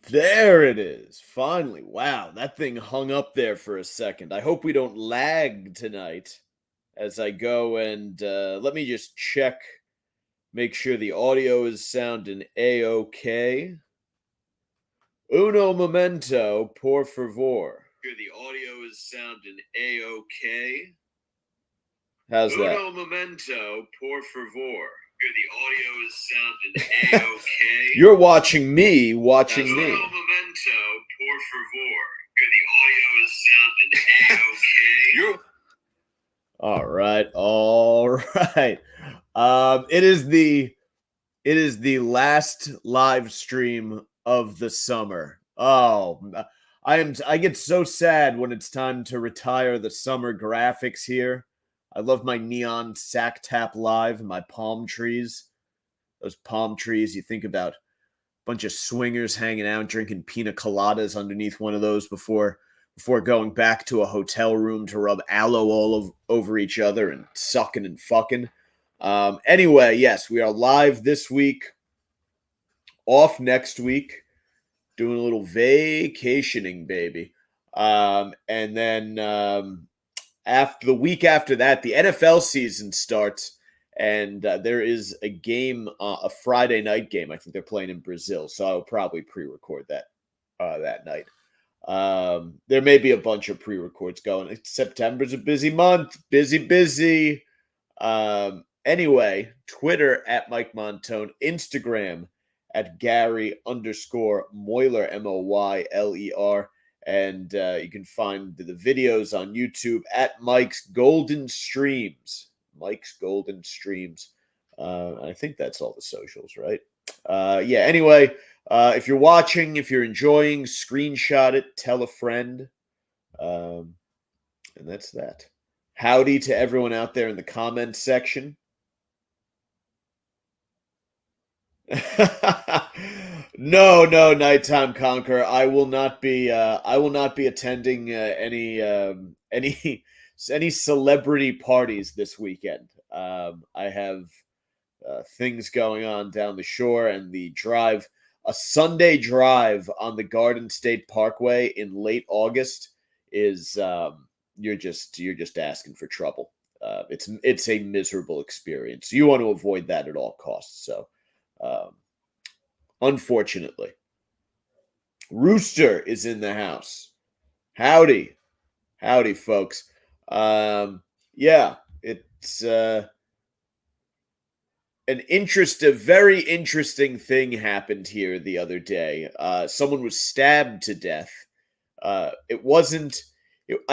There it is. Finally. Wow, that thing hung up there for a second. I hope we don't lag tonight as I go and let me just check, make sure the audio is sounding A-OK. Uno momento, por favor. Here the audio is sounding A-OK. How's that? Uno momento, por favor. Here the audio is sounding A-OK. You're watching me watching me. Uno momento, por favor. Here the audio is sounding A-OK. All right. It is the last live stream of the summer. I get so sad when it's time to retire the summer graphics here. I love my neon Sacktap live and my palm trees. Those palm trees, you think about a bunch of swingers hanging out, drinking pina coladas underneath one of those before going back to a hotel room to rub aloe all over each other and sucking and fucking. Anyway, yes, we are live this week, off next week, doing a little vacationing, baby. And then after the week after that, the NFL season starts, and there is a game, a Friday night game. I think they're playing in Brazil, so I'll probably pre-record that night. There may be a bunch of pre-records going. September's a busy month. Busy. Anyway, Twitter at Mike Montone, Instagram at Gary_Moyler, Moyler. And you can find the videos on YouTube at Mike's Golden Streams. Mike's Golden Streams. I think that's all the socials, right? Anyway, if you're watching, if you're enjoying, screenshot it, tell a friend. And that's that. Howdy to everyone out there in the comments section. No, Nighttime Conqueror. I will not be attending any celebrity parties this weekend. I have things going on down the shore, and a Sunday drive on the Garden State Parkway in late August is you're just asking for trouble. It's a miserable experience. You want to avoid that at all costs. So. Unfortunately, Rooster is in the house. Howdy, folks. It's a very interesting thing happened here the other day. Someone was stabbed to death. I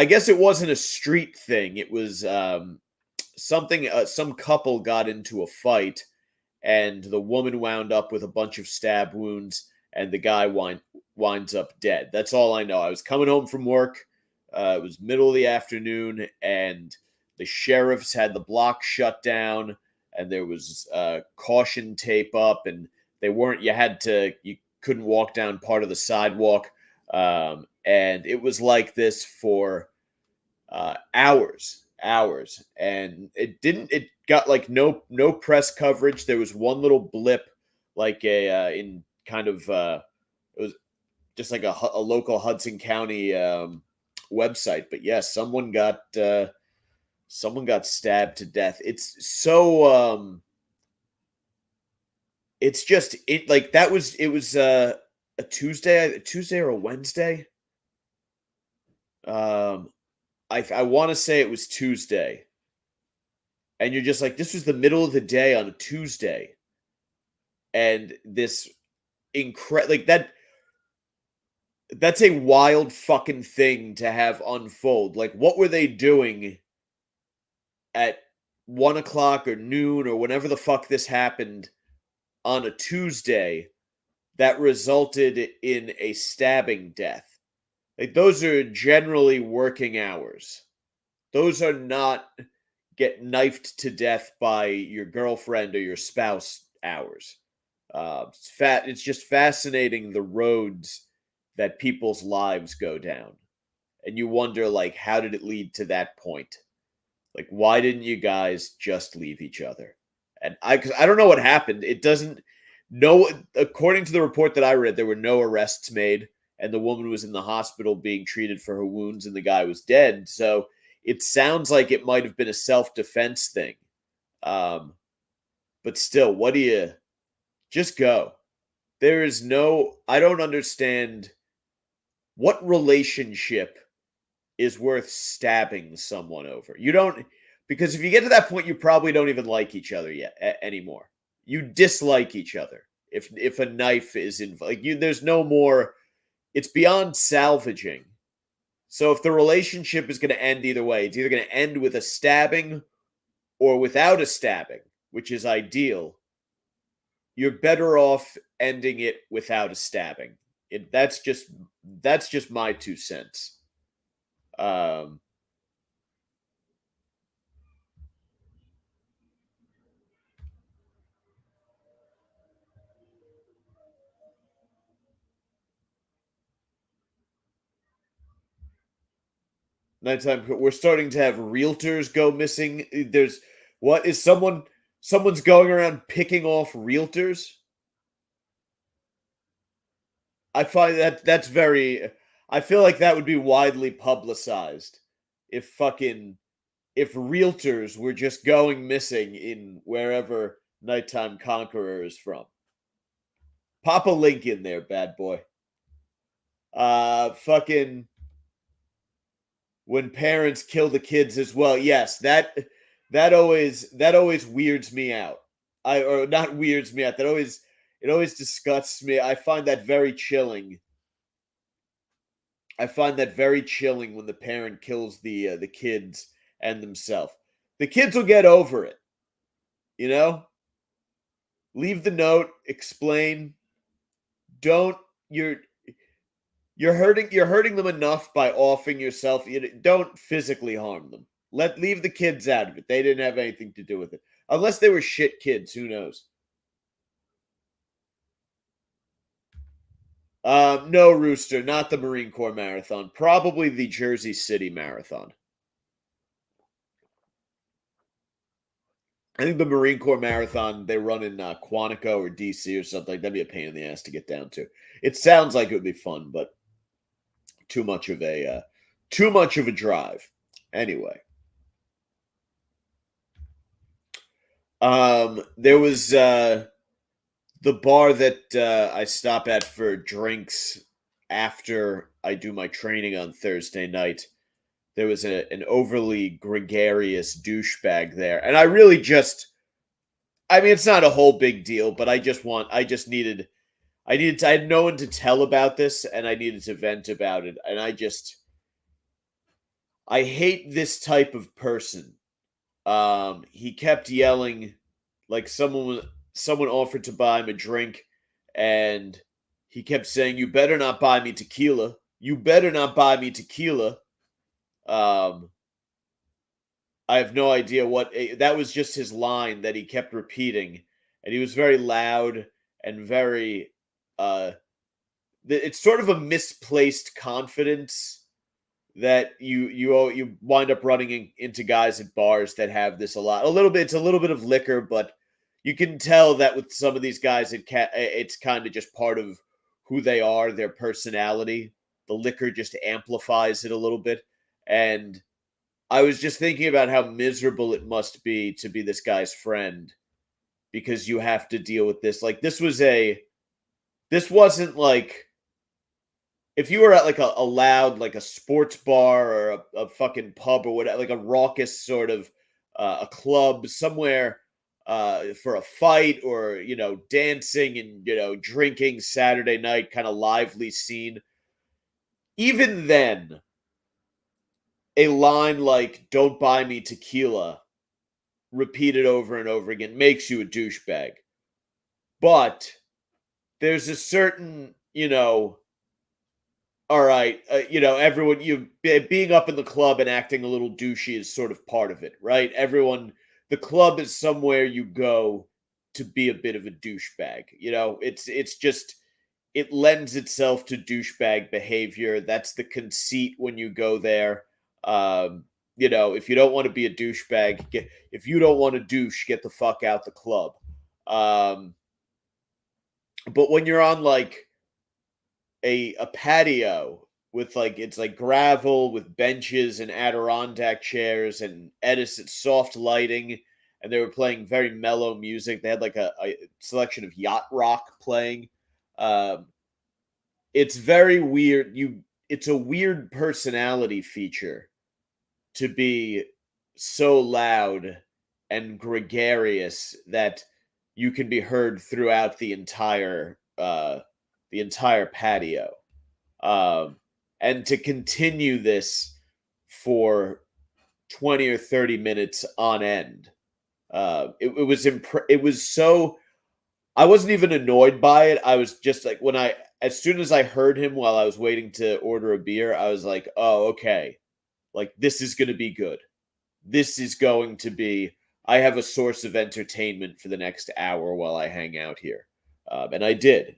guess it wasn't a street thing. It was something. Some couple got into a fight, and the woman wound up with a bunch of stab wounds, and the guy winds up dead. That's all I know. I was coming home from work. It was middle of the afternoon, and the sheriffs had the block shut down, and there was caution tape up, and you couldn't walk down part of the sidewalk. And it was like this for hours, and it got like no press coverage. There was one little blip, like it was just like a local Hudson County website. But yes, someone got stabbed to death. It's so it's just it was a Tuesday or a Wednesday. I want to say it was Tuesday. And you're just like, this was the middle of the day on a Tuesday. And this that's a wild fucking thing to have unfold. Like, what were they doing at 1:00 or noon or whenever the fuck this happened on a Tuesday that resulted in a stabbing death? Like, those are generally working hours. Those are not get knifed to death by your girlfriend or your spouse hours. It's just fascinating the roads that people's lives go down. And you wonder, like, how did it lead to that point? Like, why didn't you guys just leave each other? And I don't know what happened. No, according to the report that I read, there were no arrests made, and the woman was in the hospital being treated for her wounds, and the guy was dead. So it sounds like it might have been a self-defense thing. Um, but still, what do you just go? There is no, I don't understand what relationship is worth stabbing someone over. You don't, because if you get to that point, you probably don't even like each other yet anymore. You dislike each other. If a knife is in, like you, there's no more. It's beyond salvaging. So if the relationship is going to end either way, it's either going to end with a stabbing or without a stabbing, which is ideal. You're better off ending it without a stabbing. That's just my 2 cents. Um, Nighttime. We're starting to have realtors go missing. There's what is someone's going around picking off realtors? I find that's very. I feel like that would be widely publicized if if realtors were just going missing in wherever Nighttime Conqueror is from. Pop a link in there, bad boy. Fucking when parents kill the kids as well. Yes, that always weirds me out. I or not weirds me out. That always it always disgusts me. I find that very chilling. I find that very chilling when the parent kills the kids and themselves. The kids will get over it, you know? Leave the note, explain. Don't you're hurting them enough by offing yourself. Don't physically harm them. Leave the kids out of it. They didn't have anything to do with it. Unless they were shit kids, who knows? No, Rooster, not the Marine Corps Marathon. Probably the Jersey City Marathon. I think the Marine Corps Marathon they run in Quantico or DC or something. That'd be a pain in the ass to get down to. It sounds like it would be fun, but too much of a drive. Anyway, there was the bar that I stop at for drinks after I do my training on Thursday night. There was an overly gregarious douchebag there, and I really just. I mean, it's not a whole big deal, but I had no one to tell about this, and I needed to vent about it, and I hate this type of person. He kept yelling like someone offered to buy him a drink, and he kept saying, "You better not buy me tequila. You better not buy me tequila." Um, I have no idea that was just his line that he kept repeating, and he was very loud and very. Uh, it's sort of a misplaced confidence that you wind up running into guys at bars that have this a lot. A little bit, it's a little bit of liquor, but you can tell that with some of these guys, it's kind of just part of who they are, their personality. The liquor just amplifies it a little bit, and I was just thinking about how miserable it must be to be this guy's friend because you have to deal with this. Like this wasn't like if you were at like a loud like a sports bar or a fucking pub or whatever, like a raucous sort of a club somewhere for a fight or dancing and drinking Saturday night kind of lively scene. Even then, a line like "Don't buy me tequila" repeated over and over again makes you a douchebag. But there's a certain all right, everyone, being up in the club and acting a little douchey is sort of part of it, right? The club is somewhere you go to be a bit of a douchebag. It's just it lends itself to douchebag behavior. That's the conceit when you go there. If you don't want to be a douchebag, if you don't want to douche, get the fuck out the club. Um, But when you're on like a patio with like it's like gravel with benches and Adirondack chairs and Edison soft lighting, and they were playing very mellow music. They had like a selection of yacht rock playing. Um, it's very weird. It's a weird personality feature to be so loud and gregarious that you can be heard throughout the entire patio. Um, and to continue this for 20 or 30 minutes on end. It was so I wasn't even annoyed by it. I was just like as soon as I heard him while I was waiting to order a beer, I was like, "Oh, okay. Like this is going to be good. This is going to be I have a source of entertainment for the next hour while I hang out here." And I did.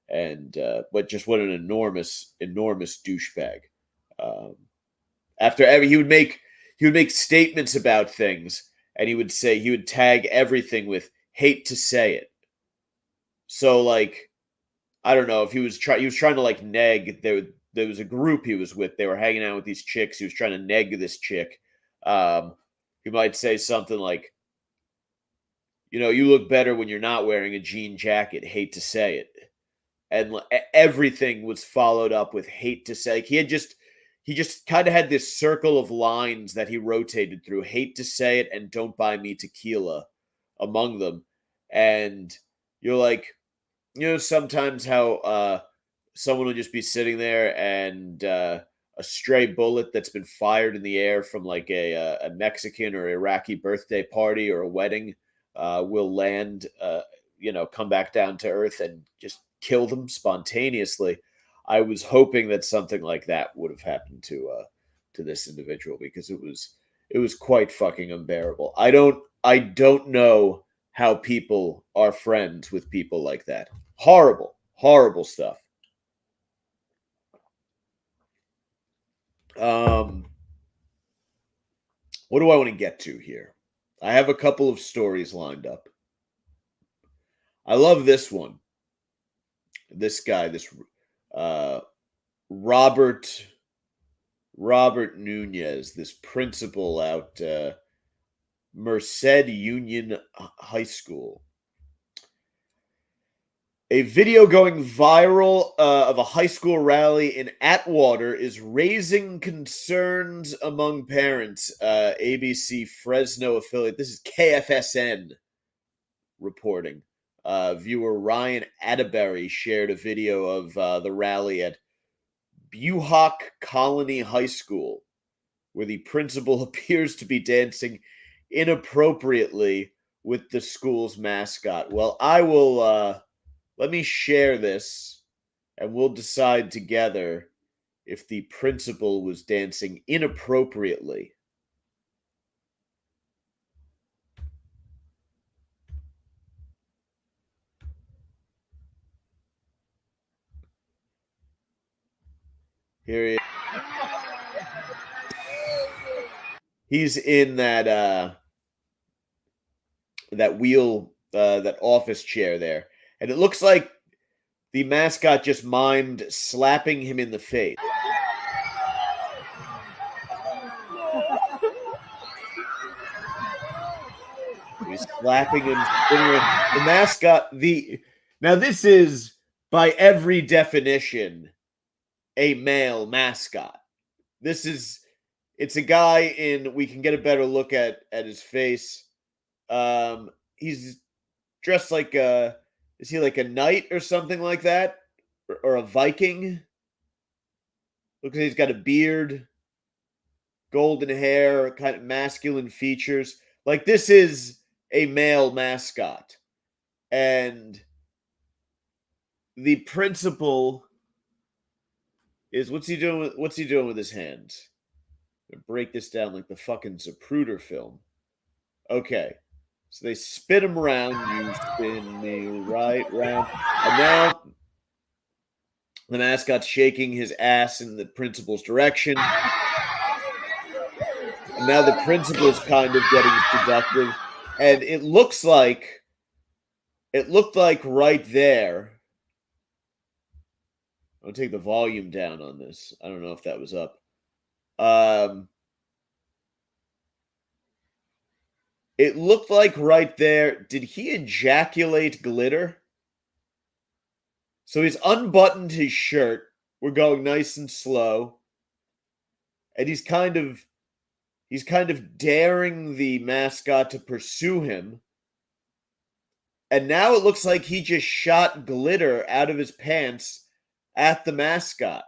And but just what an enormous douchebag. Um, after every he would make statements about things, and he would tag everything with "hate to say it." So like I don't know if he was trying to like neg there was a group he was with. They were hanging out with these chicks. He was trying to neg this chick. Um, he might say something like, "You know, you look better when you're not wearing a jean jacket. Hate to say it." And everything was followed up with "hate to say." Like, he just kind of had this circle of lines that he rotated through: "hate to say it" and "don't buy me tequila" among them. And you're like, sometimes how someone will just be sitting there and a stray bullet that's been fired in the air from like a Mexican or Iraqi birthday party or a wedding will land, come back down to earth and just kill them spontaneously. I was hoping that something like that would have happened to this individual because it was quite fucking unbearable. I don't know how people are friends with people like that. Horrible stuff. Um, what do I want to get to here? I have a couple of stories lined up. I love this one. This guy, this uh, Robert Robert Nunez, this principal out Merced Union High School. A video going viral of a high school rally in Atwater is raising concerns among parents. ABC Fresno affiliate. This is KFSN reporting. Viewer Ryan Atterbury shared a video of the rally at Buhawk Colony High School, where the principal appears to be dancing inappropriately with the school's mascot. Well, I will let me share this and we'll decide together if the principal was dancing inappropriately. Here he is. He's in that wheel that office chair there. And it looks like the mascot just mimed slapping him in the face. He's slapping him. The mascot. Now this is by every definition a male mascot. It's a guy in. We can get a better look at his face. He's dressed like a. Is he like a knight or something like that, or a Viking? Looks like he's got a beard, golden hair, kind of masculine features. Like this is a male mascot, and the principal is what's he doing? What's he doing with his hands? Break this down like the fucking Zapruder film. Okay, so they spin him around. You spin me right round, and now the mascot's shaking his ass in the principal's direction. And now the principal's kind of getting seductive, and it looks like it looked like right there. I'll take the volume down on this. I don't know if that was up. Um, it looked like right there. Did he ejaculate glitter? So he's unbuttoned his shirt. We're going nice and slow, and he's kind of daring the mascot to pursue him. And now it looks like he just shot glitter out of his pants at the mascot.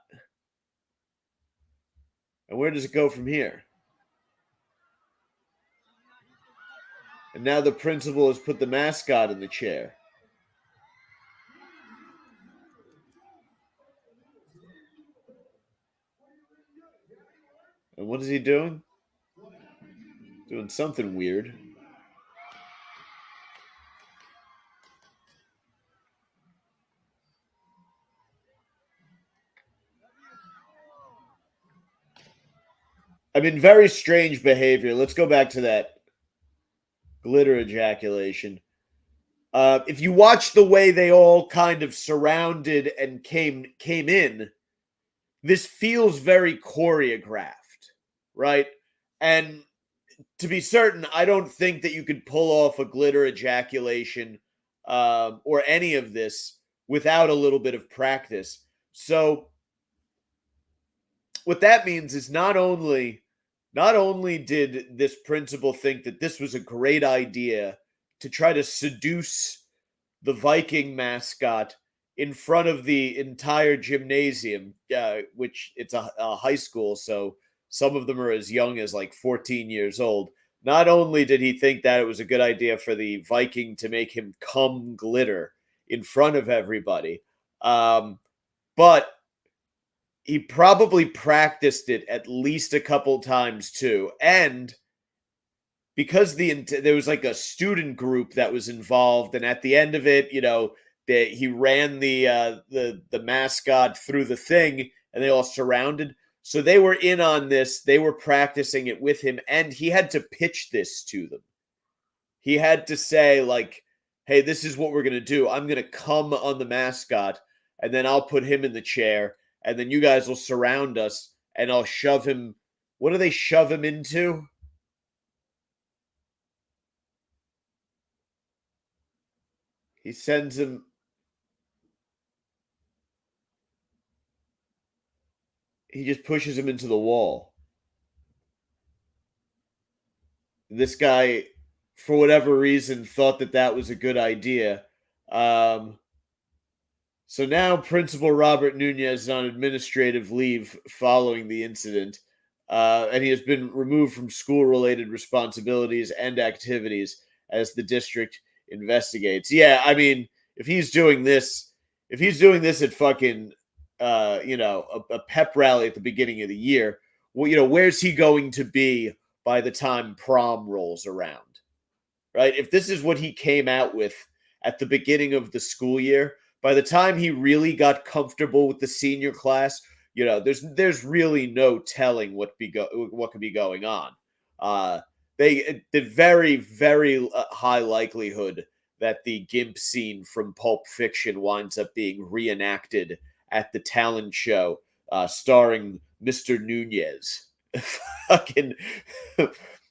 And where does it go from here? And now the principal has put the mascot in the chair. And what is he doing? Doing something weird. I mean, very strange behavior. Let's go back to that glitter ejaculation. If you watch the way they all kind of surrounded and came in, this feels very choreographed, right? And to be certain, I don't think that you could pull off a glitter ejaculation or any of this without a little bit of practice. So what that means is not only did this principal think that this was a great idea to try to seduce the Viking mascot in front of the entire gymnasium, which it's a high school, so some of them are as young as like 14 years old. Not only did he think that it was a good idea for the Viking to make him cum glitter in front of everybody, but he probably practiced it at least a couple times too. And because there was like a student group that was involved, and at the end of it, he ran the mascot through the thing, and they all surrounded. So they were in on this. They were practicing it with him, and he had to pitch this to them. He had to say, like, "Hey, this is what we're gonna do. I'm gonna come on the mascot, and then I'll put him in the chair, and then you guys will surround us, and I'll shove him." What do they shove him into? He sends him. He just pushes him into the wall. This guy, for whatever reason, thought that that was a good idea. Um, so now Principal Robert Nunez is on administrative leave following the incident, and he has been removed from school-related responsibilities and activities as the district investigates. Yeah, I mean, if he's doing this at fucking, a pep rally at the beginning of the year, well, where's he going to be by the time prom rolls around? Right? If this is what he came out with at the beginning of the school year, by the time he really got comfortable with the senior class, there's really no telling what could be going on. The very very high likelihood that the gimp scene from Pulp Fiction winds up being reenacted at the talent show, starring Mr. Nunez. Fucking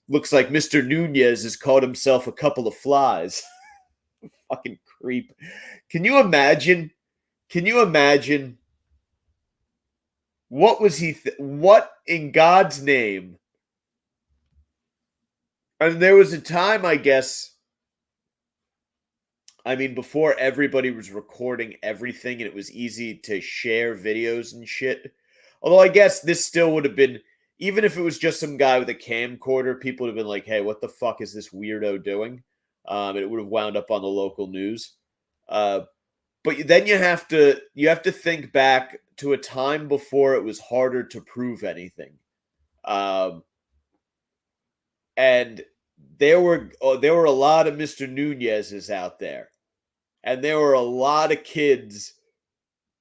looks like Mr. Nunez has caught himself a couple of flies. Fucking creep. Can you imagine? Can you imagine? What was he? What in God's name? And there was a time, I guess. I mean, before everybody was recording everything and it was easy to share videos and shit. Although I guess this still would have been, even if it was just some guy with a camcorder, people would have been like, "Hey, what the fuck is this weirdo doing?" And it would have wound up on the local news. But then you have to think back to a time before it was harder to prove anything, um, and there were a lot of Mr. Nunez's out there, and there were a lot of kids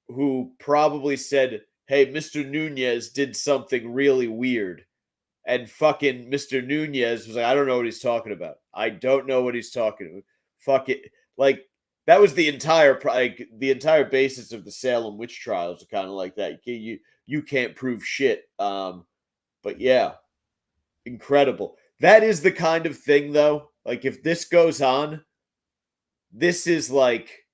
who probably said, "Hey, Mr. Nunez did something really weird." And fucking Mr. Nunez was like, "I don't know what he's talking about. I don't know what he's talking about. Fuck it." Like, that was the entire basis of the Salem witch trials are kind of like that. You can't prove shit. But yeah, incredible. That is the kind of thing, though. Like, if this goes on, this is like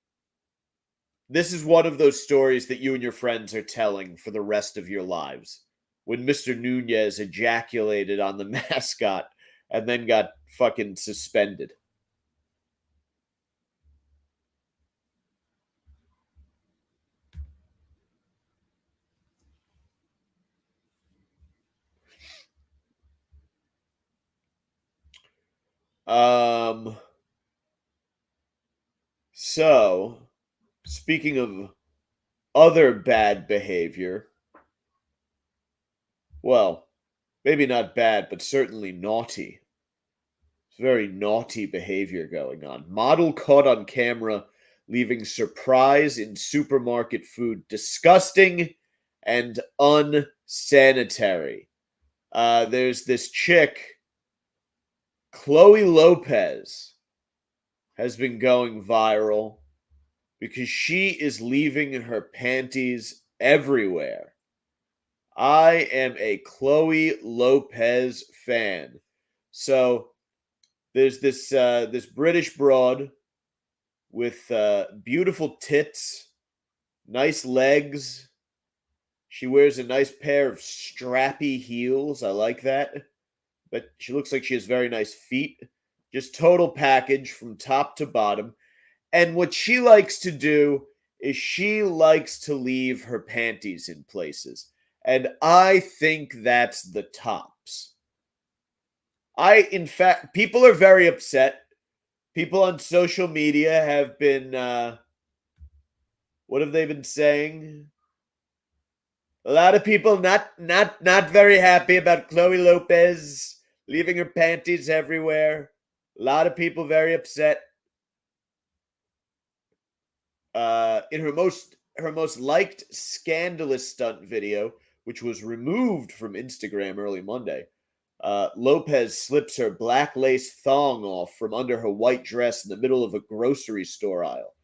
this is one of those stories that you and your friends are telling for the rest of your lives. When Mr. Nunez ejaculated on the mascot and then got fucking suspended. Um so speaking of other bad behavior, well, maybe not bad, but certainly naughty. It's very naughty behavior going on. Model caught on camera leaving surprise in supermarket food. Disgusting and unsanitary. There's this chick, Chloe Lopez, has been going viral because she is leaving her panties everywhere. I am a Chloe Lopez fan. So there's this British broad with beautiful tits, nice legs. She wears a nice pair of strappy heels. I like that. But she looks like she has very nice feet. Just total package from top to bottom. And what she likes to do is she likes to leave her panties in places. And I think that's the tops. In fact, people are very upset. People on social media have been, what have they been saying? A lot of people not very happy about Chloe Lopez leaving her panties everywhere. A lot of people very upset. In her most liked scandalous stunt video, which was removed from Instagram early Monday, Lopez slips her black lace thong off from under her white dress in the middle of a grocery store aisle.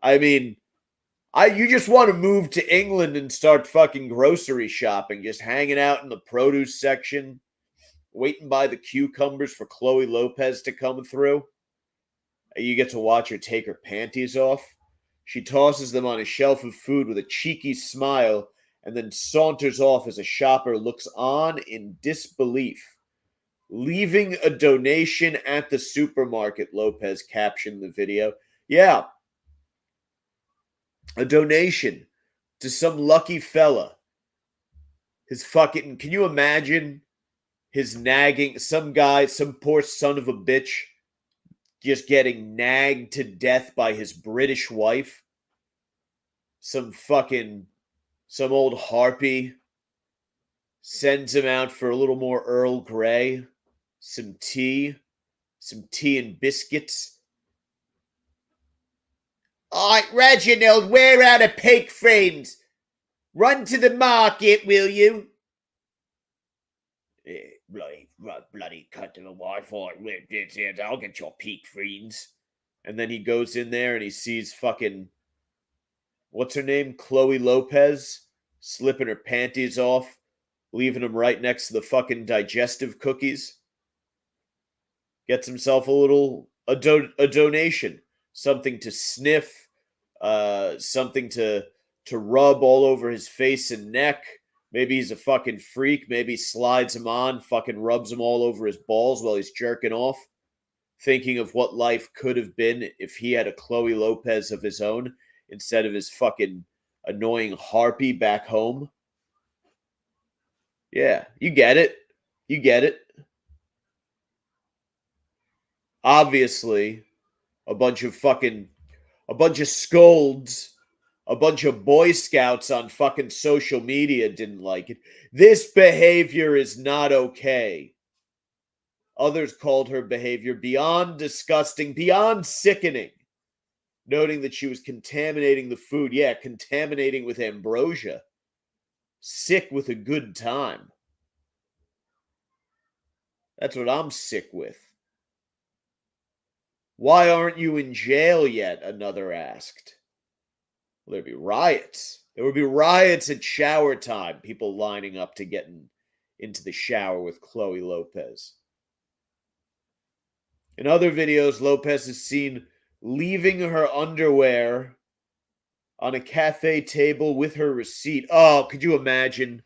I mean, you just want to move to England and start fucking grocery shopping, just hanging out in the produce section, waiting by the cucumbers for Chloe Lopez to come through. You get to watch her take her panties off. She tosses them on a shelf of food with a cheeky smile and then saunters off as a shopper looks on in disbelief. Leaving a donation at the supermarket, Lopez captioned the video. Yeah, a donation to some lucky fella. His fucking, can you imagine his nagging, some guy, some poor son of a bitch just getting nagged to death by his British wife? Some old harpy sends him out for a little more Earl Grey, some tea and biscuits. All right, Reginald, we're out of pig frames. Run to the market, will you? Bloody cut to the Wi-Fi. I'll get your peak friends. And then he goes in there and he sees fucking, what's her name? Chloe Lopez slipping her panties off, leaving them right next to the fucking digestive cookies. Gets himself a donation, something to sniff, something to rub all over his face and neck. Maybe he's a fucking freak. Maybe slides him on, fucking rubs him all over his balls while he's jerking off, thinking of what life could have been if he had a Chloe Lopez of his own instead of his fucking annoying harpy back home. Yeah, you get it. You get it. Obviously, a bunch of scolds, a bunch of Boy Scouts on fucking social media didn't like it. This behavior is not okay. Others called her behavior beyond disgusting, beyond sickening, noting that she was contaminating the food. Yeah, contaminating with ambrosia. Sick with a good time. That's what I'm sick with. Why aren't you in jail yet? Another asked. Well, there'd be riots. There would be riots at shower time. People lining up to get into the shower with Chloe Lopez. In other videos, Lopez is seen leaving her underwear on a cafe table with her receipt. Oh, could you imagine?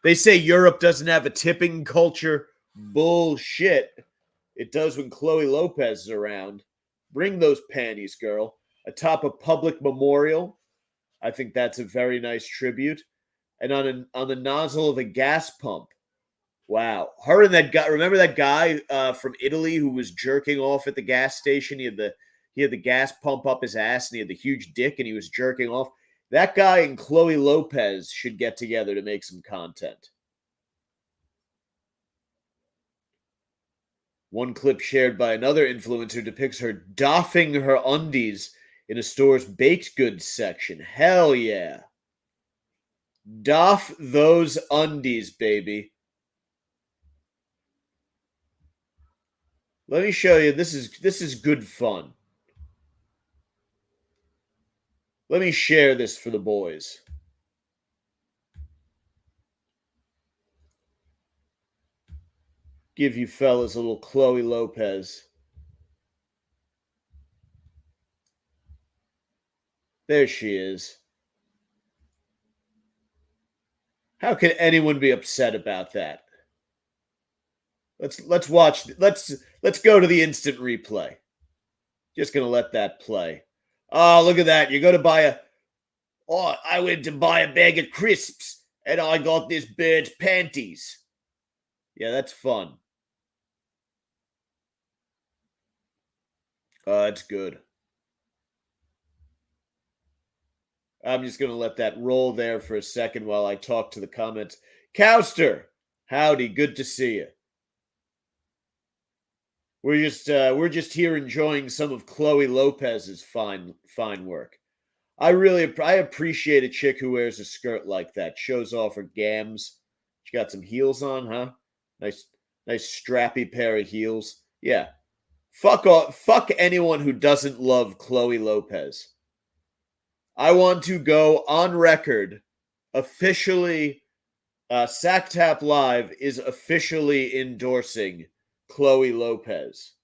They say Europe doesn't have a tipping culture. Bullshit. It does when Chloe Lopez is around. Bring those panties, girl. Atop a public memorial. I think that's a very nice tribute. And on the nozzle of a gas pump. Wow. Her and that guy, remember that guy from Italy who was jerking off at the gas station? He had the gas pump up his ass and he had the huge dick and he was jerking off. That guy and Chloe Lopez should get together to make some content. One clip shared by another influencer depicts her doffing her undies in a store's baked goods section. Hell yeah. Doff those undies, baby. Let me show you. This is good fun. Let me share this for the boys. Give you fellas a little Chloe Lopez. There she is. How can anyone be upset about that? Let's watch. Let's go to the instant replay. Just gonna let that play. Oh, look at that! You go to buy a. Oh, I went to buy a bag of crisps, and I got this bird's panties. Yeah, that's fun. That's good. I'm just going to let that roll there for a second while I talk to the comments. Cowster, howdy, good to see you. We're just here enjoying some of Chloe Lopez's fine work. I appreciate a chick who wears a skirt like that, shows off her gams. She got some heels on, huh? Nice strappy pair of heels. Yeah. Fuck anyone who doesn't love Chloe Lopez. I want to go on record officially. Sacktap Live is officially endorsing Chloe Lopez.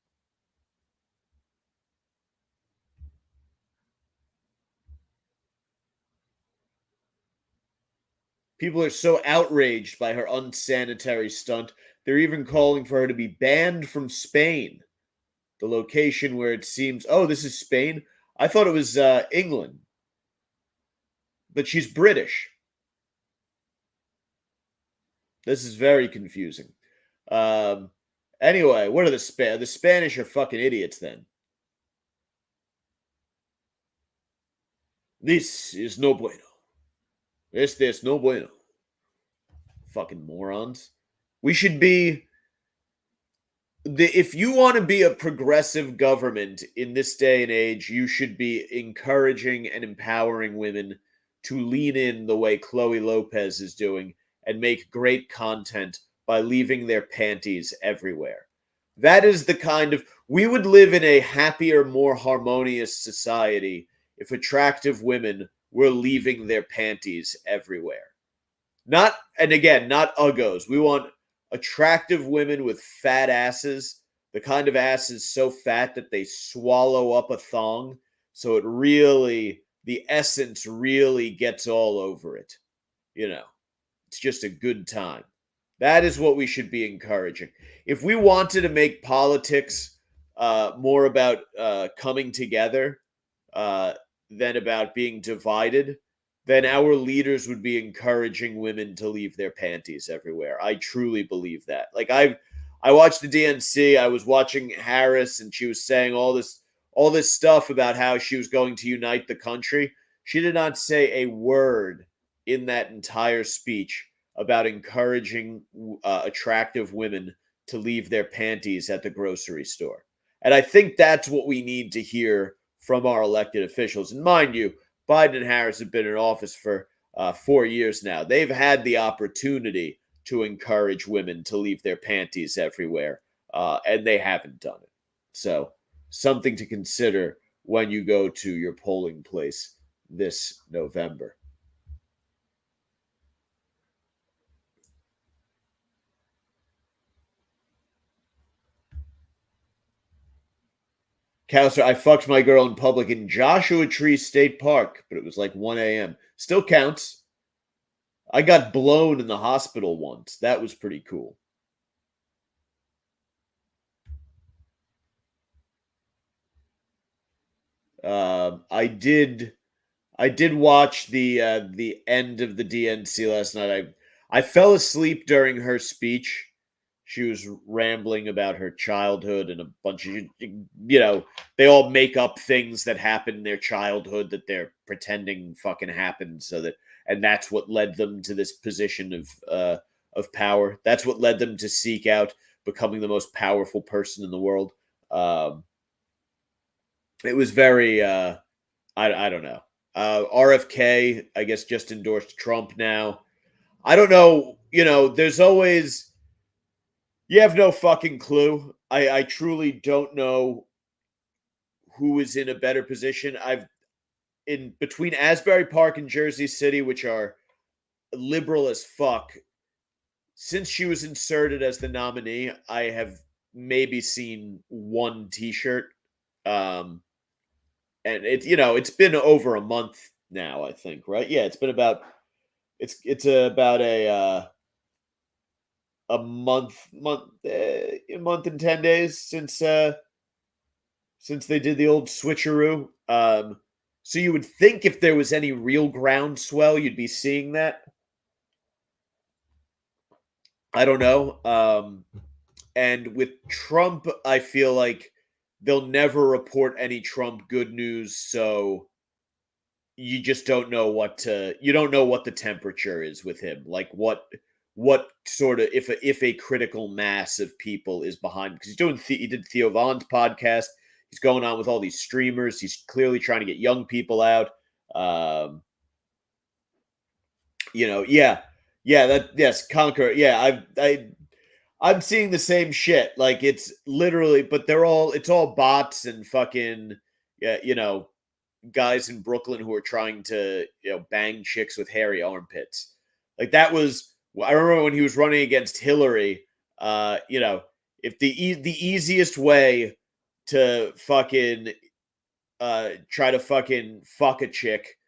People are so outraged by her unsanitary stunt, they're even calling for her to be banned from Spain, the location where it seems. Oh, this is Spain? I thought it was England. But she's British. This is very confusing. Anyway, what are the Spanish are fucking idiots then. This is no bueno. Este es no bueno. Fucking morons. We should be. If you want to be a progressive government in this day and age, you should be encouraging and empowering women to lean in the way Chloe Lopez is doing and make great content by leaving their panties everywhere. That is the kind of. We would live in a happier, more harmonious society if attractive women were leaving their panties everywhere. Not uggos. We want attractive women with fat asses, the kind of asses so fat that they swallow up a thong, so the essence really gets all over it. It's just a good time. That is what we should be encouraging. If we wanted to make politics more about coming together than about being divided, then our leaders would be encouraging women to leave their panties everywhere. I truly believe that. Like I watched the DNC. I was watching Harris, and she was saying all this stuff about how she was going to unite the country. She did not say a word in that entire speech about encouraging attractive women to leave their panties at the grocery store. And I think that's what we need to hear from our elected officials. And mind you, Biden and Harris have been in office for 4 years now. They've had the opportunity to encourage women to leave their panties everywhere, and they haven't done it. So something to consider when you go to your polling place this November. Cowser, I fucked my girl in public in Joshua Tree State Park, but it was like 1 a.m. Still counts. I got blown in the hospital once. That was pretty cool. I did watch the end of the DNC last night. I fell asleep during her speech. She was rambling about her childhood and a bunch of they all make up things that happened in their childhood that they're pretending fucking happened, so that and that's what led them to this position of power. That's what led them to seek out becoming the most powerful person in the world. Um, it was very I don't know. RFK, I guess, just endorsed Trump now. I don't know. There's always you have no fucking clue. I truly don't know who is in a better position. I've in between Asbury Park and Jersey City, which are liberal as fuck. Since she was inserted as the nominee, I have maybe seen one T-shirt, um, and it's been over a month now. I think, right? Yeah, it's been about it's about a month and 10 days since they did the old switcheroo. So you would think if there was any real groundswell, you'd be seeing that. I don't know. And with Trump, I feel like they'll never report any Trump good news, so you just don't know you don't know what the temperature is with him. Like what sort of if a critical mass of people is behind, because he did Theo Vaughn's podcast. He's going on with all these streamers. He's clearly trying to get young people out. Um, yeah, yeah, that yes, Conquer. Yeah, I'm seeing the same shit. Like it's literally, but it's all bots and fucking yeah, guys in Brooklyn who are trying to bang chicks with hairy armpits. Like that was I remember when he was running against Hillary. If the easiest way to fucking try to fucking fuck a chick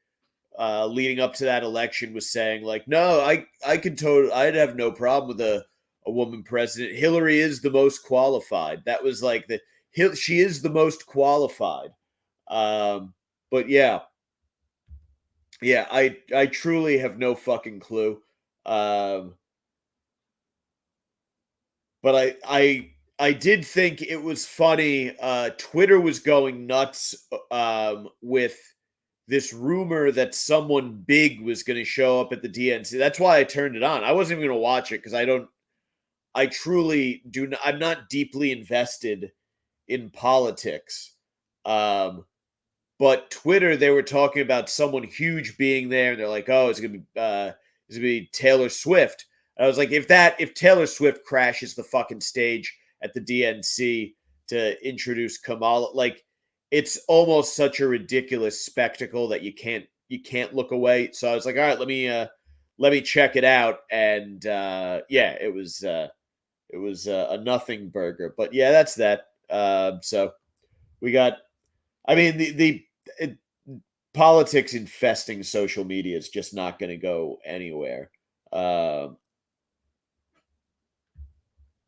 leading up to that election was saying like, no, I could I'd have no problem with a woman president. Hillary is the most qualified. That was like she is the most qualified. But yeah, I truly have no fucking clue. Um, but I did think it was funny. Twitter was going nuts with this rumor that someone big was going to show up at the DNC. That's why I turned it on. I wasn't even going to watch it because I truly do not. I'm not deeply invested in politics. Um, But Twitter, they were talking about someone huge being there, and they're like, "Oh, it's gonna be Taylor Swift." And I was like, if Taylor Swift crashes the fucking stage at the DNC to introduce Kamala, like it's almost such a ridiculous spectacle that you can't look away. So I was like, all right, let me check it out, and yeah, it was a nothing burger, but yeah, that's that. So we got I mean, the it, politics infesting social media is just not going to go anywhere. Um,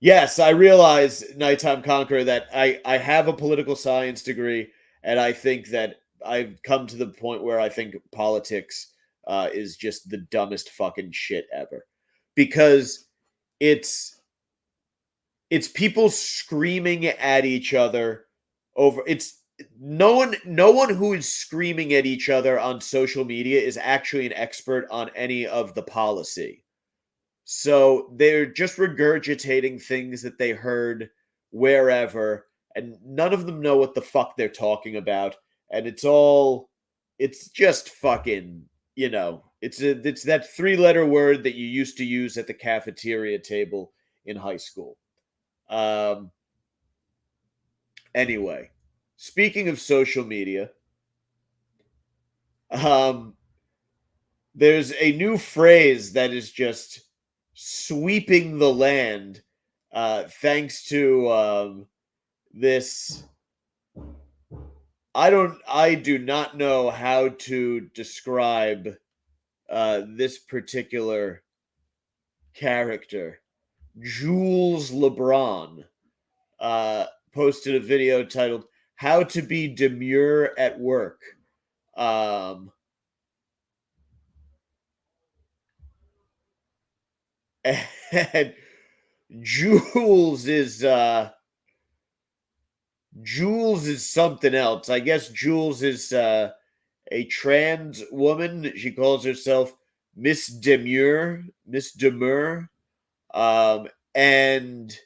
yes, I realize, Nighttime Conqueror, that I have a political science degree, and I think that I've come to the point where I think politics is just the dumbest fucking shit ever, because it's it's people screaming at each other over it's no one who is screaming at each other on social media is actually an expert on any of the policy. So they're just regurgitating things that they heard wherever, and none of them know what the fuck they're talking about. And it's just fucking, it's that three-letter word that you used to use at the cafeteria table in high school. Um, anyway, speaking of social media, um, there's a new phrase that is just sweeping the land, thanks to this. I do not know how to describe this particular character. Jules LeBron posted a video titled "How to Be Demure at Work." Um, and Jules is Jules is something else. I guess Jules is a trans woman. She calls herself Miss Demure, and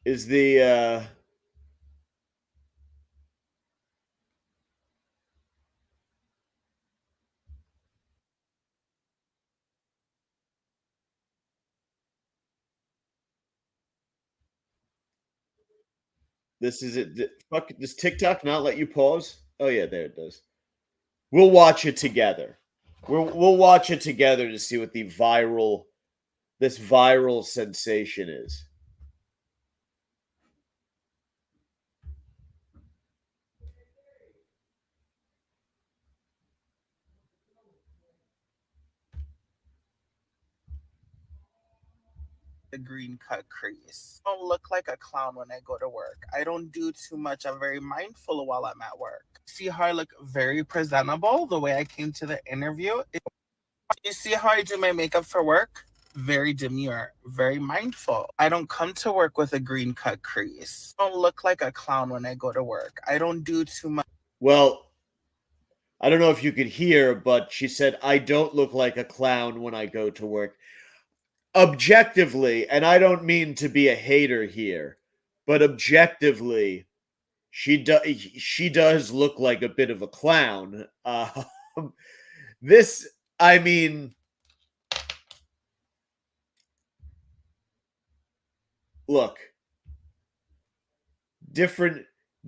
is the this is it. Fuck, does TikTok not let you pause? Oh yeah, there it does. We'll watch it together. We'll watch it together to see what this viral sensation is. The green cut crease. I don't look like a clown when I go to work. I don't do too much. I'm very mindful while I'm at work. See how I look very presentable the way I came to the interview? You see how I do my makeup for work? Very demure, very mindful. I don't come to work with a green cut crease. I don't look like a clown when I go to work. I don't do too much. Well, I don't know if you could hear, but she said, "I don't look like a clown when I go to work." Objectively, and I don't mean to be a hater here, but objectively, she does look like a bit of a clown. This, I mean, look, different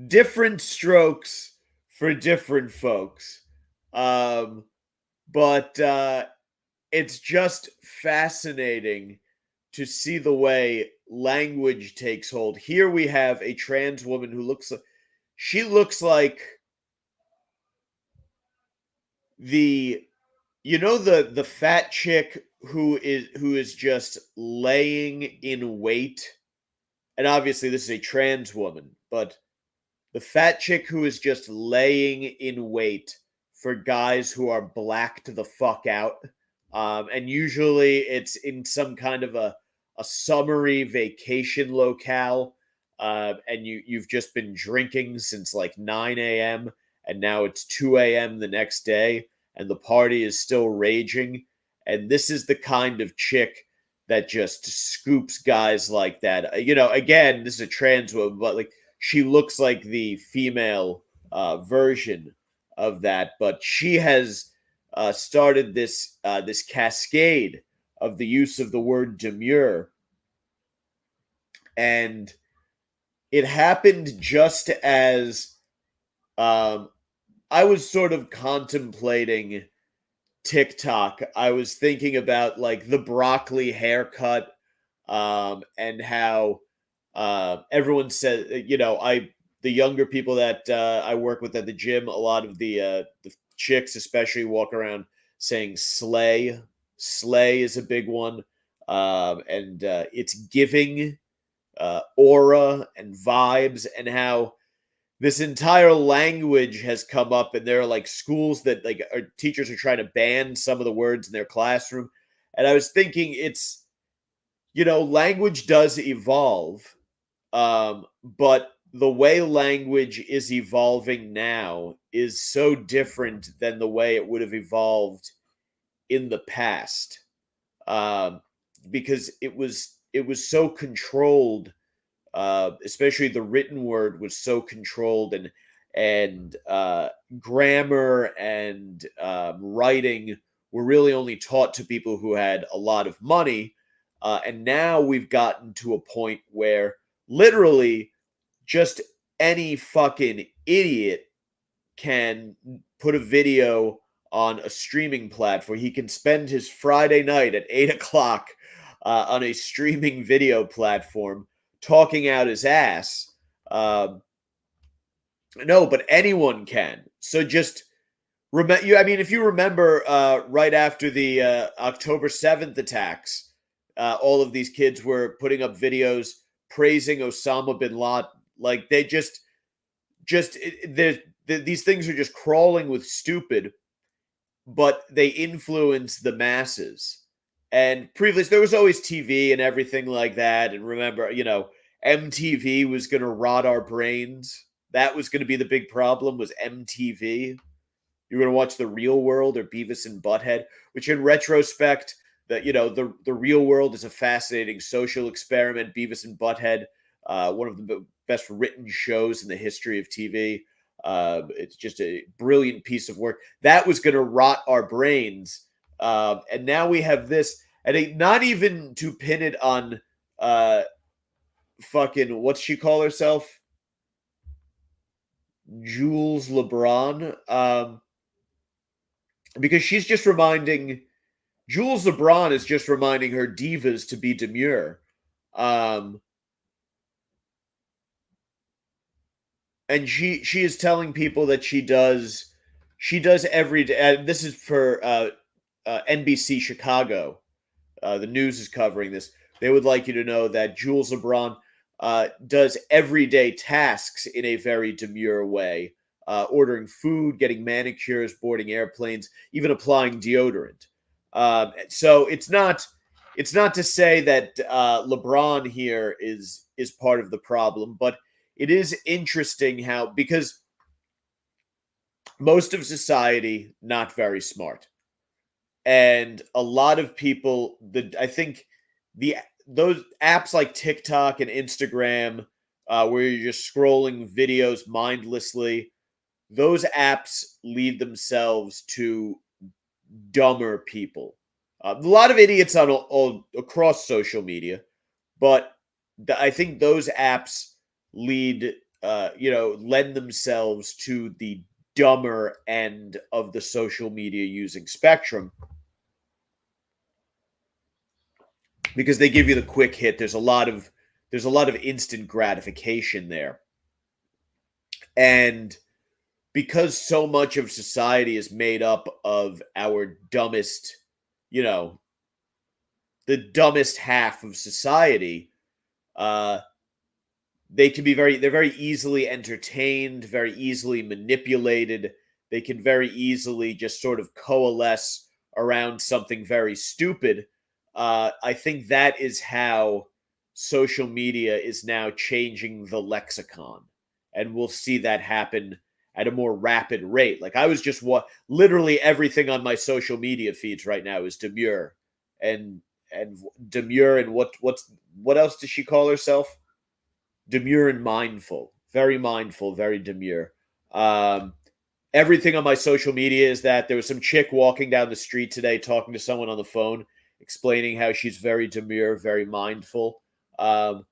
different strokes for different folks. Um, but it's just fascinating to see the way language takes hold. Here we have a trans woman who she looks like the the fat chick who is just laying in wait. And obviously this is a trans woman, but the fat chick who is just laying in wait for guys who are blacked the fuck out. And usually it's in some kind of a summery vacation locale. And you've just been drinking since like 9 a.m. and now it's 2 a.m. the next day and the party is still raging. And this is the kind of chick that just scoops guys like that. Again, this is a trans woman, but like she looks like the female version of that, but she has started this cascade of the use of the word demure, and it happened just as um, I was sort of contemplating TikTok. I was thinking about like the broccoli haircut, and how everyone says, the younger people that I work with at the gym, a lot of the chicks especially walk around saying slay. Slay is a big one, and it's giving aura and vibes, and how this entire language has come up, and there are like schools that like teachers are trying to ban some of the words in their classroom. And I was thinking, it's language does evolve, but the way language is evolving now is so different than the way it would have evolved in the past, um, because it was so controlled. Especially the written word was so controlled, and grammar and writing were really only taught to people who had a lot of money. And now we've gotten to a point where literally just any fucking idiot can put a video on a streaming platform. He can spend his Friday night at 8 o'clock on a streaming video platform talking out his ass. No, but anyone can. So just remember. I mean, if you remember, right after the October 7th attacks, all of these kids were putting up videos praising Osama bin Laden. Like they these things are just crawling with stupid, but they influence the masses. And previously, there was always TV and everything like that. And remember, MTV was going to rot our brains. That was going to be the big problem. Was MTV? You're going to watch The Real World or Beavis and Butthead, which in retrospect, the Real World is a fascinating social experiment. Beavis and Butthead, one of the best written shows in the history of TV. It's just a brilliant piece of work. That was going to rot our brains. And now we have this, and not even to pin it on fucking, what's she call herself? Jules LeBron. Because she's just reminding, Jules LeBron is just reminding her divas to be demure. And she is telling people that she does every day. This is for NBC Chicago. The news is covering this. They would like you to know that Jules LeBron does everyday tasks in a very demure way, ordering food, getting manicures, boarding airplanes, even applying deodorant. So it's not to say that LeBron here is part of the problem, but it is interesting how, because most of society not very smart, and a lot of people, I think those apps like TikTok and Instagram, where you're just scrolling videos mindlessly, those apps lead themselves to dumber people. A lot of idiots on all across social media, but I think those apps lend themselves to the dumber end of the social media using spectrum, because they give you the quick hit. There's a lot of instant gratification there. And because so much of society is made up of our dumbest, the dumbest half of society, they're very easily entertained, very easily manipulated. They can very easily just sort of coalesce around something very stupid. I think that is how social media is now changing the lexicon, and we'll see that happen at a more rapid rate. Like I was just literally everything on my social media feeds right now is Demure, and Demure, and what else does she call herself? Demure and mindful, very mindful, very demure. Everything on my social media is that. There was some chick walking down the street today talking to someone on the phone, explaining how she's very demure, very mindful. And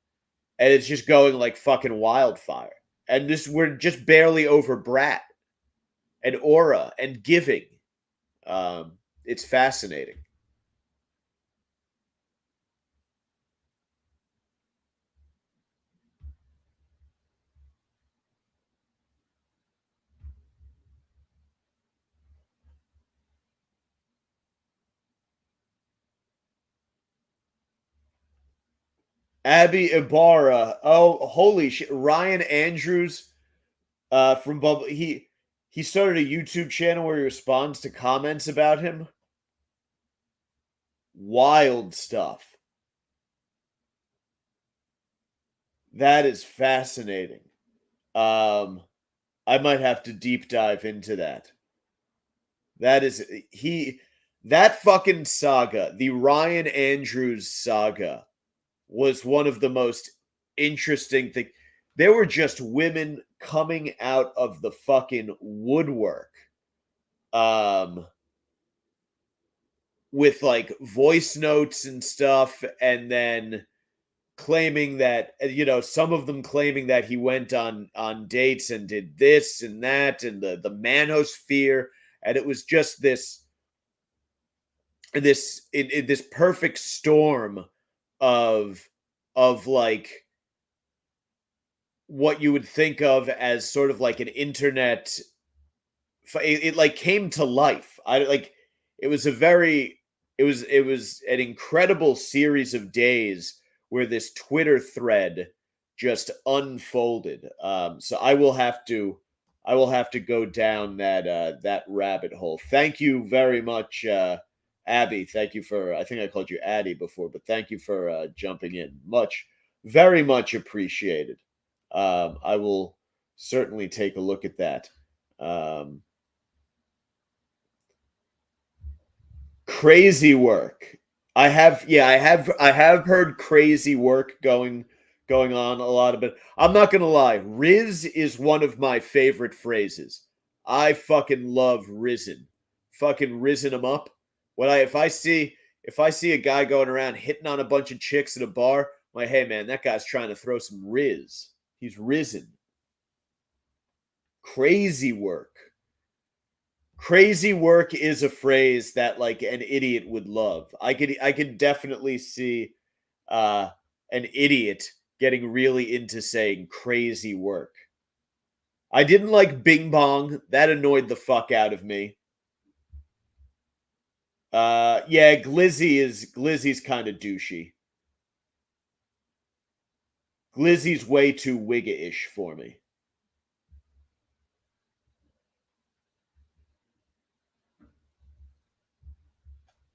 it's just going like fucking wildfire. And we're just barely over brat and aura and giving. It's fascinating. Abby Ibarra. Oh, holy shit. Ryan Andrews from Bubble. He started a YouTube channel where he responds to comments about him. Wild stuff. That is fascinating. I might have to deep dive into that. That fucking saga, the Ryan Andrews saga, was one of the most interesting things. There were just women coming out of the fucking woodwork, with like voice notes and stuff, and then claiming that, some of them claiming that he went on dates and did this and that and the manosphere, and it was just this perfect storm of like what you would think of as sort of like an internet. It like came to life. I like it was a very it was an incredible series of days where this Twitter thread just unfolded. So I will have to go down that rabbit hole. Thank you very much, Abby. Thank you for, I think I called you Addie before, but thank you for jumping in. Very much appreciated. I will certainly take a look at that. Um, Crazy work. I have heard crazy work going on a lot of it. I'm not gonna lie, Riz is one of my favorite phrases. I fucking love risen. Fucking risen them up. When I if I see a guy going around hitting on a bunch of chicks at a bar, I'm like, hey man, that guy's trying to throw some riz. He's risen. Crazy work. Crazy work is a phrase that like an idiot would love. I could definitely see uh an idiot getting really into saying crazy work. I didn't like Bing Bong. That annoyed the fuck out of me. Yeah, Glizzy's kind of douchey. Glizzy's way too Wigga-ish for me.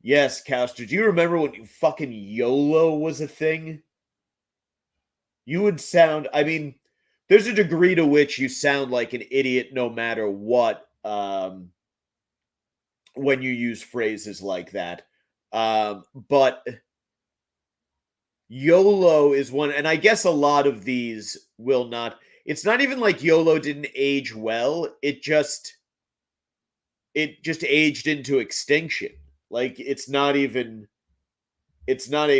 Yes, Caster. Do you remember when fucking YOLO was a thing? You would sound, I mean, there's a degree to which you sound like an idiot no matter what, when you use phrases like that. But YOLO is one, and I guess a lot of these will not. It's not even like YOLO didn't age well. It just aged into extinction. Like it's not a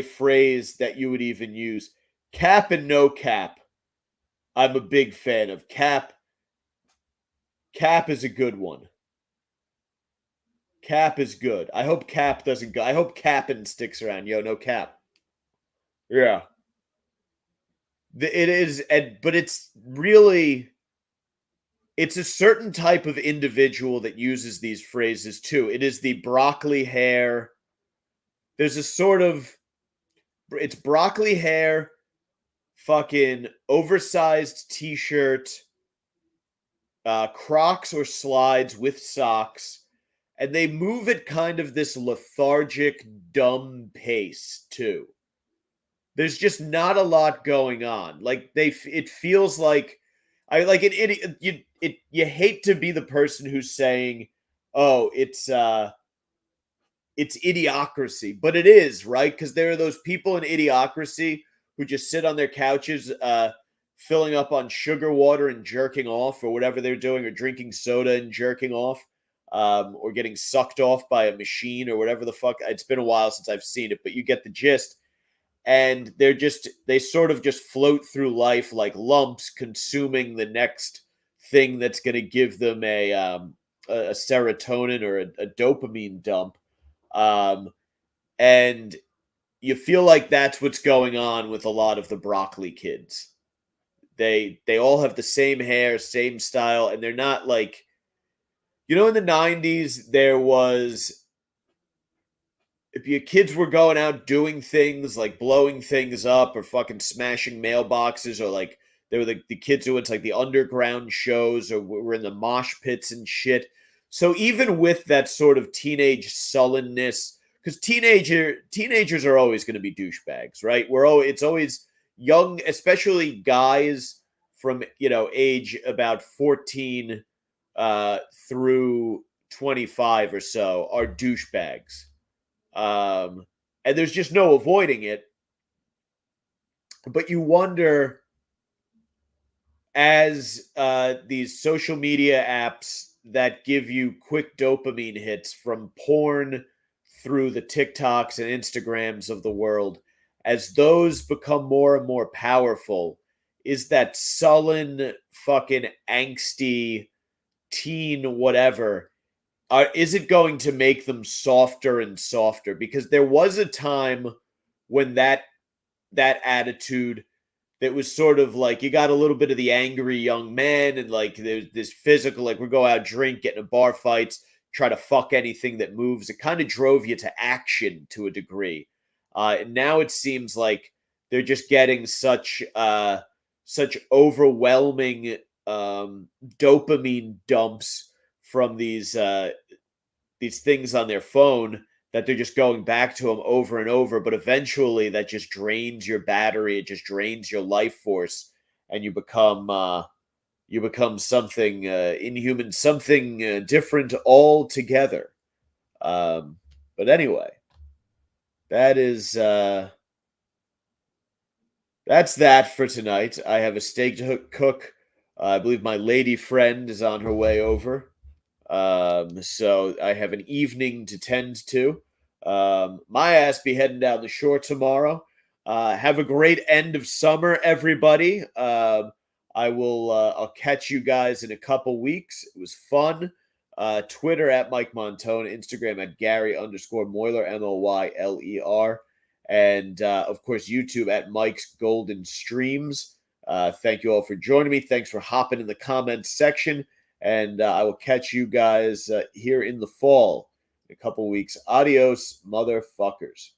phrase that you would even use. Cap and no cap. I'm a big fan of cap. Cap is a good one. Cap is good. I hope Cap doesn't go. I hope Cap'n sticks around. Yo, no Cap. Yeah. It is, but it's really, it's a certain type of individual that uses these phrases too. It is the broccoli hair. There's a sort of, it's broccoli hair, fucking oversized t-shirt, Crocs or slides with socks, and they move at kind of this lethargic, dumb pace too. There's just not a lot going on. Like it feels like I like an idiot. You hate to be the person who's saying, "Oh, it's idiocracy," but it is, right? Because there are those people in idiocracy who just sit on their couches, filling up on sugar water and jerking off, or whatever they're doing, or drinking soda and jerking off, or getting sucked off by a machine, or whatever the fuck. It's been a while since I've seen it, but you get the gist. And they sort of just float through life like lumps, consuming the next thing that's going to give them a serotonin or a dopamine dump. And you feel like that's what's going on with a lot of the broccoli kids. They all have the same hair, same style, and they're not like, in the 90s there was, if your kids were going out doing things like blowing things up or fucking smashing mailboxes, or like they were the kids who went to like the underground shows or were in the mosh pits and shit. So even with that sort of teenage sullenness, because teenagers are always going to be douchebags, right? It's always young, especially guys from age about 14 through 25 or so are douchebags. And there's just no avoiding it. But you wonder, as these social media apps that give you quick dopamine hits from porn through the TikToks and Instagrams of the world, as those become more and more powerful, is that sullen, fucking angsty teen, whatever, is it going to make them softer and softer? Because there was a time when that attitude that was sort of like you got a little bit of the angry young man and like there's this physical, like we go out drink, get in bar fights, try to fuck anything that moves. It kind of drove you to action to a degree. And now it seems like they're just getting such overwhelming dopamine dumps from these things on their phone that they're just going back to them over and over. But eventually, that just drains your battery. It just drains your life force, and you become something inhuman, something different altogether. But anyway, that is that's that for tonight. I have a steak to cook. I believe my lady friend is on her way over. So I have an evening to tend to. My ass be heading down the shore tomorrow. Have a great end of summer, everybody. I'll catch you guys in a couple weeks. It was fun. Twitter at Mike Montone, Instagram at Gary_Moyler, Moyler. And of course, YouTube at Mike's Golden Streams. Thank you all for joining me. Thanks for hopping in the comments section. And I will catch you guys here in the fall in a couple weeks. Adios, motherfuckers.